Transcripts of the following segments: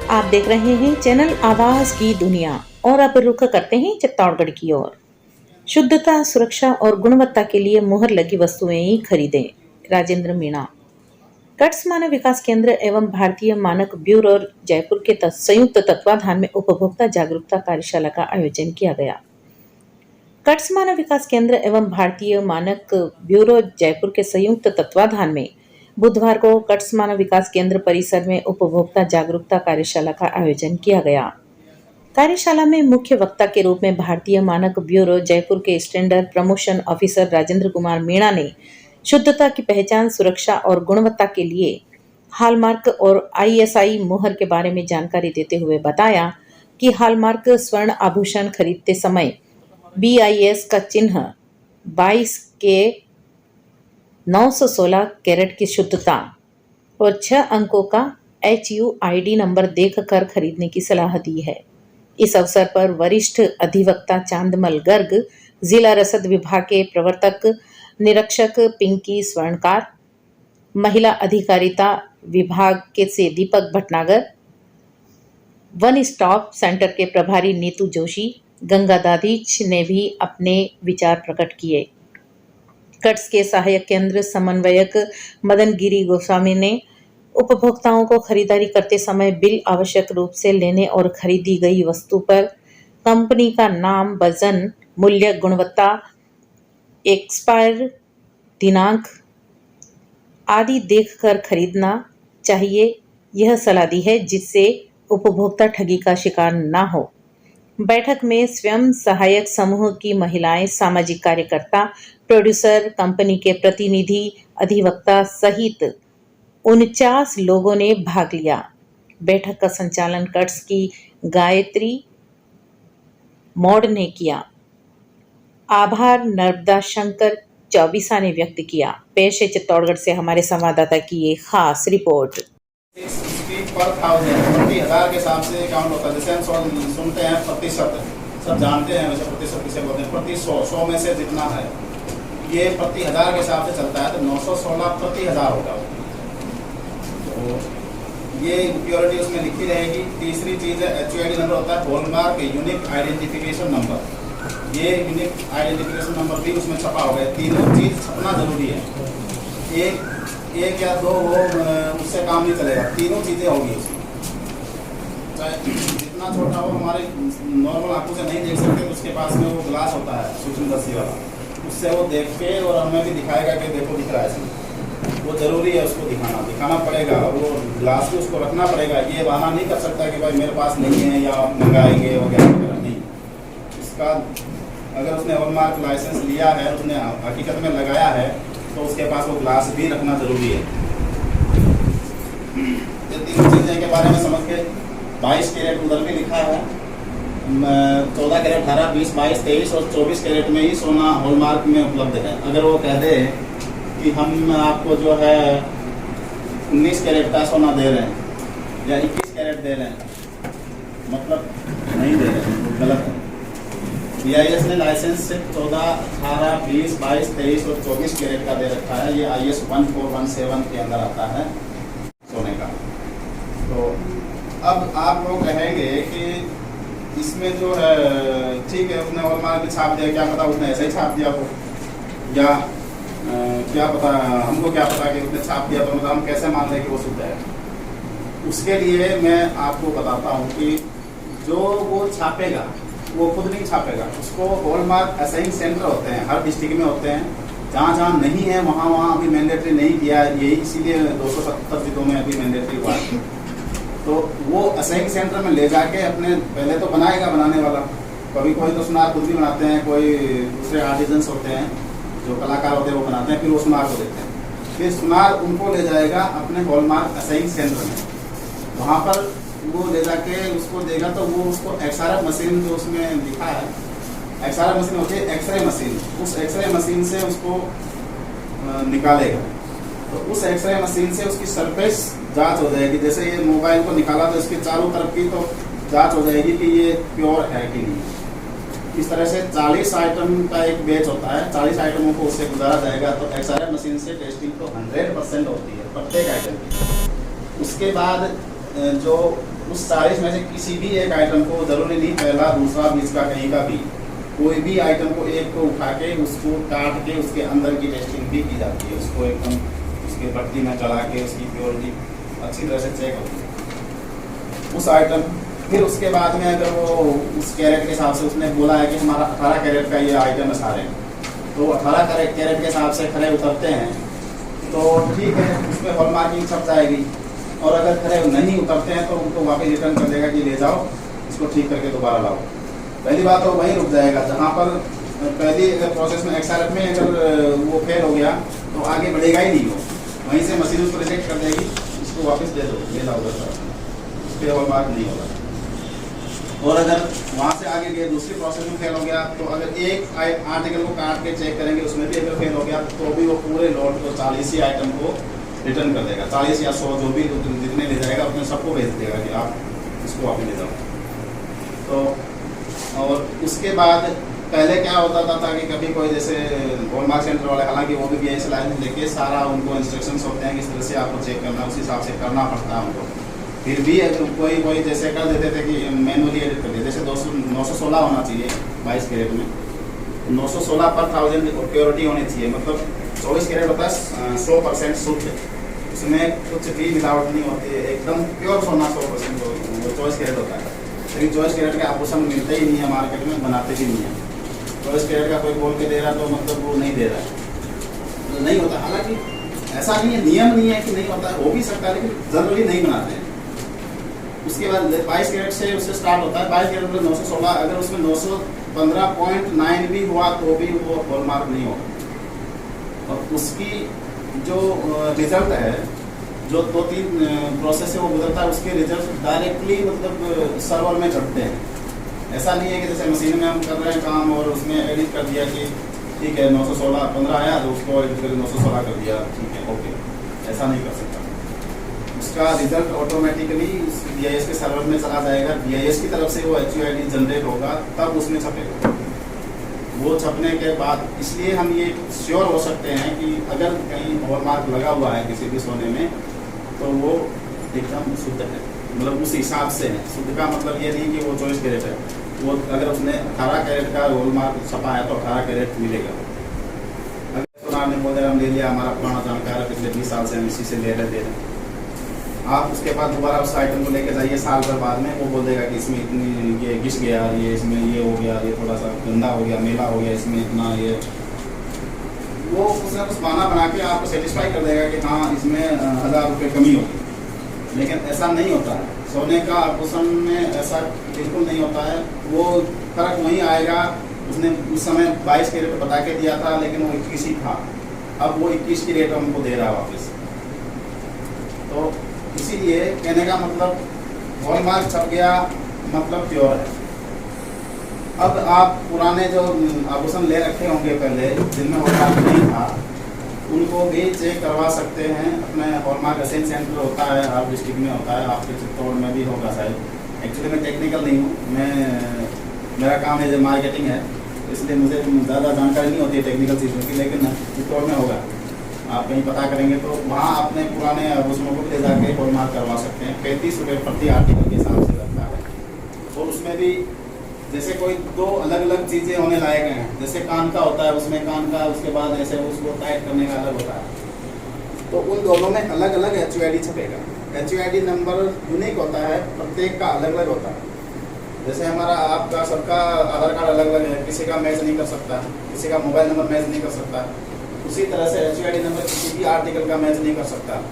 आप देख रहे हैं चैनल आवाज की दुनिया और अब रुख करते हैं चित्तौड़गढ़ की ओर। शुद्धता, सुरक्षा और गुणवत्ता के लिए मुहर लगी वस्तुएं ही खरीदें। राजेंद्र मीणा। कट्स मानव विकास केंद्र एवं भारतीय मानक ब्यूरो जयपुर के संयुक्त तत्वाधान में उपभोक्ता जागरूकता कार्यशाला का आयोजन किया गया। कट्स मानव विकास केंद्र एवं भारतीय मानक ब्यूरो जयपुर के संयुक्त तत्वाधान में बुधवार को कट्स मानव विकास केंद्र परिसर में उपभोक्ता जागरूकता कार्यशाला का आयोजन किया गया। कार्यशाला में मुख्य वक्ता के रूप में भारतीय मानक ब्यूरो जयपुर के standard promotion officer Rajendra Kumar Meena ने शुद्धता की पहचान, सुरक्षा और गुणवत्ता के लिए हॉलमार्क और आईएसआई मुहर के बारे में जानकारी देते हुए बताया कि हॉलमार्क स्वर्ण आभूषण खरीदते समय BIS का चिन्ह 22 के 916 कैरेट की शुद्धता और 6 अंकों का HUID नंबर देखकर खरीदने की सलाह दी है। इस अवसर पर वरिष्ठ अधिवक्ता चांदमल गर्ग, जिला रसद विभाग के प्रवर्तक निरीक्षक पिंकी स्वर्णकार, महिला अधिकारिता विभाग के से दीपक भटनागर, वन स्टॉप सेंटर के प्रभारी नीतू जोशी, गंगा दादीच ने भी अपने विचार प्रकट किए। कट्स के सहायक केंद्र समन्वयक मदन गिरी गोस्वामी ने उपभोक्ताओं को खरीदारी करते समय बिल आवश्यक रूप से लेने और खरीदी गई वस्तु पर कंपनी का नाम, वजन, मूल्य, गुणवत्ता, एक्सपायर दिनांक आदि देखकर खरीदना चाहिए, यह सलाह दी है, जिससे उपभोक्ता ठगी का शिकार न हो। बैठक में स्वयं सहायक समूह की महिलाएं, सामाजिक कार्यकर्ता, प्रोड्यूसर, कंपनी के प्रतिनिधि, अधिवक्ता सहित 49 लोगों ने भाग लिया। बैठक का संचालन कट्स की गायत्री मौड ने किया। आभार नर्मदा शंकर चौबीसा ने व्यक्त किया। पेश है चित्तौड़गढ़ से हमारे संवाददाता की ये खास रिपोर्ट। पर 1000 के हिसाब से काउंट होता है। जैसे हम सुनते हैं प्रतिशत, सब जानते हैं वैसे प्रतिशत किसे बोलते हैं। प्रति 100 में से जितना है ये प्रति 1000 के हिसाब से चलता है, तो 916 प्रति 1000 होगा। तो ये इम्प्योरिटी उसमें लिखी रहेगी। तीसरी चीज़ है HUID नंबर होता है, हॉलमार्क यूनिक आइडेंटिफिकेशन नंबर। ये यूनिक आइडेंटिफिकेशन नंबर भी उसमें छपा होगा। तीनों चीज़ छपना जरूरी है। एक या दो वो उससे काम नहीं चलेगा, तीनों चीज़ें होगी उसमें। चाहे जितना छोटा हो, हमारे नॉर्मल आंखों से नहीं देख सकते, तो उसके पास में वो ग्लास होता है सूक्ष्मदर्शी वाला, उससे वो देख के और हमें भी दिखाएगा कि देखो दिख रहा है इसमें। वो ज़रूरी है, उसको दिखाना पड़ेगा। वो ग्लास भी उसको रखना पड़ेगा। ये बहाना नहीं कर सकता कि भाई मेरे पास नहीं है या मंगाएंगे वगैरह वगैरह, नहीं। इसका अगर उसने हॉलमार्क लाइसेंस लिया है, उसने हकीकत में लगाया है, तो उसके पास वो ग्लास भी रखना जरूरी है। ये तीनों चीज़ें के बारे में समझ के 22 कैरेट उधर भी लिखा है, 14 कैरेट 18, 20, 22, 23 और 24 कैरेट में ही सोना हॉलमार्क में उपलब्ध है। अगर वो कह दे कि हम आपको जो है 19 कैरेट का सोना दे रहे हैं या 21 कैरेट दे रहे हैं, मतलब नहीं दे रहे हैं, तो गलत है। BIS ने लाइसेंस से 14, 18, 20, 22, 23 और 24 कैरेट का दे रखा है। ये IS 1417 के अंदर आता है सोने का। तो अब आप लोग कहेंगे कि इसमें जो है ठीक है, उसने हॉलमार्क भी छाप दिया, क्या पता उसने ऐसे ही छाप दिया हो, या क्या पता, हमको क्या पता कि उसने छाप दिया, तो मतलब हम कैसे मान लें कि वो शुद्ध है। उसके लिए मैं आपको बताता हूँ कि जो वो छापेगा वो खुद नहीं छापेगा, उसको हॉलमार्क असाइन सेंटर होते हैं, हर डिस्ट्रिक्ट में होते हैं। जहाँ नहीं है वहाँ अभी मैंडेटरी नहीं किया है, यही इसीलिए 270 जिलों में अभी मैंडेटरी हुआ है। तो वो असाइन सेंटर में ले जाके अपने पहले तो बनाएगा बनाने वाला, कभी कोई तो सुनार खुद भी बनाते हैं, कोई दूसरे आर्टिजन्स होते हैं जो कलाकार होते हैं वो बनाते हैं, फिर वो सुनार को देते हैं। फिर सुनार उनको ले जाएगा अपने हॉलमार्क असाइन सेंटर में, वहाँ पर वो ले जाके उसको देगा, तो वो उसको XRF मशीन जो उसमें लिखा है, XRF मशीन होती है एक्सरे मशीन, उस एक्सरे मशीन से उसको निकालेगा। तो उस एक्सरे मशीन से उसकी सरफेस जांच हो जाएगी। जैसे ये मोबाइल को निकाला तो इसके चारों तरफ की तो जांच हो जाएगी कि ये प्योर है कि नहीं। इस तरह से 40 आइटम का एक बैच होता है, 40 आइटमों को उससे गुजारा जाएगा। तो XRF मशीन से टेस्टिंग तो 100% होती है प्रत्येक आइटम की। उसके बाद जो उस 40 में से किसी भी एक आइटम को, जरूरी नहीं पहला दूसरा बीच का कहीं का भी, कोई भी आइटम को एक को उठा के उसको काट के उसके अंदर की टेस्टिंग भी की जाती है। उसको एकदम उसके भट्टी में चढ़ा के उसकी प्योरिटी अच्छी तरह से चेक होती है उस आइटम। फिर उसके बाद में अगर वो उस कैरेट के हिसाब से उसने बोला है कि हमारा 18 कैरेट का ये आइटम है सारे, तो 18 कैरेट के हिसाब से खरे उतरते हैं तो ठीक है, उसमें हॉलमार्किंग छप जाएगी। और अगर खरे नहीं उतरते हैं तो उनको वापस रिटर्न कर देगा कि ले जाओ, इसको ठीक करके दोबारा लाओ। पहली बात तो वहीं रुक जाएगा जहाँ पर पहली अगर प्रोसेस में XRF में अगर वो फेल हो गया तो आगे बढ़ेगा ही नहीं। वो वहीं से मशीन उसको रिजेक्ट कर देगी, इसको वापस दे दो, ले जाओ उधर, उस पर हॉलमार्क नहीं होगा। और अगर वहाँ से आगे गए दूसरी प्रोसेस में फेल हो गया तो अगर एक आर्टिकल को काट के चेक करेंगे उसमें भी अगर फेल हो गया तो भी वो पूरे लॉट को 40 ही आइटम को रिटर्न कर देगा। 40 या 100 जो भी जितने ले जाएगा उसमें सबको भेज देगा कि आप इसको वापस ले जाओ। तो और उसके बाद पहले क्या होता था ताकि कभी कोई जैसे हॉलमार्क सेंटर वाले, हालांकि वो भी BIS लाइसेंस लेके सारा उनको इंस्ट्रक्शंस होते हैं कि इस तरह से आपको चेक करना है, उस हिसाब से करना पड़ता है उनको। फिर भी अगर कोई जैसे कर देते थे कि मैनुअली एडिट कर दिए, जैसे 916 होना चाहिए 22 कैरेट में, 916 पर 1000 प्योरिटी होनी चाहिए, मतलब 24 कैरेट होता है 100% शुद्ध, उसमें कुछ भी मिलावट नहीं होती है, एकदम प्योर सोना 100% वो 24 कैरेट होता है। लेकिन 24 कैरेट के आभूषण मिलते ही नहीं है मार्केट में, बनाते भी नहीं है। 24 कैरेट का कोई बोल के दे रहा तो मतलब वो नहीं दे रहा है, तो नहीं होता। हालांकि ऐसा नहीं है, नियम नहीं है कि नहीं होता है, हो भी सकता है, लेकिन जनरली नहीं बनाते हैं। उसके बाद 22 कैरेट से उससे स्टार्ट होता है। 22 कैरेट में 916, अगर उसमें 915.9 भी हुआ तो भी वो हॉलमार्क नहीं होगा। और उसकी जो रिजल्ट है, जो 2-3 प्रोसेस से वो गुजरता है, उसके रिजल्ट डायरेक्टली मतलब सर्वर में चढ़ते हैं। ऐसा नहीं है कि जैसे मशीन में हम कर रहे हैं काम और उसमें एडिट कर दिया कि ठीक है 916 15 आया तो उसको एडिट करके 916 कर दिया, ठीक है ओके, ऐसा नहीं कर सकता। उसका रिजल्ट ऑटोमेटिकली BIS के सर्वर में चला जाएगा, BIS की तरफ से वो HUID जनरेट होगा, तब उसमें छपेगा। वो छपने के बाद इसलिए हम ये श्योर हो सकते हैं कि अगर कहीं हॉलमार्क लगा हुआ है किसी भी सोने में तो वो एकदम शुद्ध है, मतलब उस हिसाब से है। शुद्ध का मतलब ये नहीं कि वो 24 कैरेट है, वो अगर उसने 18 कैरेट का हॉलमार्क छपा है तो 18 कैरेट मिलेगा। अगर सोनार ने बोल हम ले लिया, हमारा पुराना जानकार है, पिछले 20 साल से हम इसी से ले रहे थे, आप उसके बाद दोबारा उस आइटम को लेकर जाइए साल भर बाद में, वो बोल देगा कि इसमें इतनी ये घिस गया, ये इसमें ये हो गया, ये थोड़ा सा गंदा हो गया, मेला हो गया, इसमें इतना ये, वो कुछ ना कुछ बहाना बना के आपको सेटिस्फाई कर देगा कि हाँ इसमें 1000 रुपये कमी होगी। लेकिन ऐसा नहीं होता है, सोने का आभूषण में ऐसा बिल्कुल नहीं होता है। वो फर्क वहीं आएगा, उसने उस समय 22 के रेट बता के दिया था लेकिन वो 21 ही था, अब वो 21 की रेट हमको दे रहा है वापस। तो इसीलिए कहने का मतलब हॉलमार्क छप गया मतलब प्योर है। अब आप पुराने जो आभूषण ले रखे होंगे पहले जिनमें हॉलमार्क नहीं था, उनको भी चेक करवा सकते हैं। अपने हॉलमार्क असेंट सेंटर होता है, हर डिस्ट्रिक्ट में होता है, आपके चित्तौड़ में भी होगा शायद। एक्चुअली मैं टेक्निकल नहीं हूँ, मेरा काम है जो मार्केटिंग है, इसलिए मुझे ज़्यादा जानकारी नहीं होती है टेक्निकल चीज़ों की, लेकिन चित्तौड़ में होगा। आप कहीं पता करेंगे तो वहाँ अपने पुराने आभूषणों को ले जाके हॉलमार्क करवा सकते हैं। 35 रुपये प्रति आर्टिकल के हिसाब से लगता है। और उसमें भी जैसे कोई 2 अलग अलग चीज़ें होने लायक हैं, जैसे कान का होता है, उसमें कान का उसके बाद ऐसे उसको टाइट करने का अलग होता है, तो उन दोनों में अलग अलग HUID छपेगा। HUID नंबर यूनिक होता है, प्रत्येक का अलग अलग होता है। जैसे हमारा आपका सबका आधार कार्ड अलग अलग है, किसी का मैच नहीं कर सकता, किसी का मोबाइल नंबर मैच नहीं कर सकता, उसी तरह से HUID नंबर किसी भी आर्टिकल का मैच नहीं कर सकता।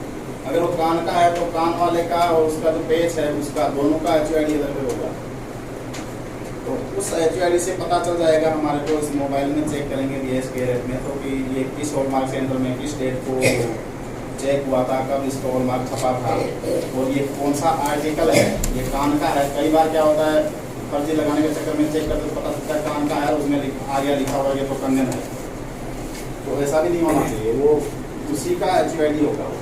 अगर वो कान का है तो कान वाले का और उसका जो पेज है उसका दोनों का HUID अलग अलग होगा। तो उस HUID से पता चल जाएगा हमारे को, इस मोबाइल में चेक करेंगे BIS के रेट में तो कि ये किस हॉलमार्क सेंटर में किस डेट को चेक हुआ था, कब इसका हॉलमार्क छपा था और ये कौन सा आर्टिकल है, ये कान का है। कई बार क्या होता है फर्जी लगाने के चक्कर में चेक करते पता चलता है कान का है, उसमें आ गया लिखा हुआ ये तो कंगन है, तो ऐसा भी नहीं होना चाहिए। वो उसी का HUID होगा वो।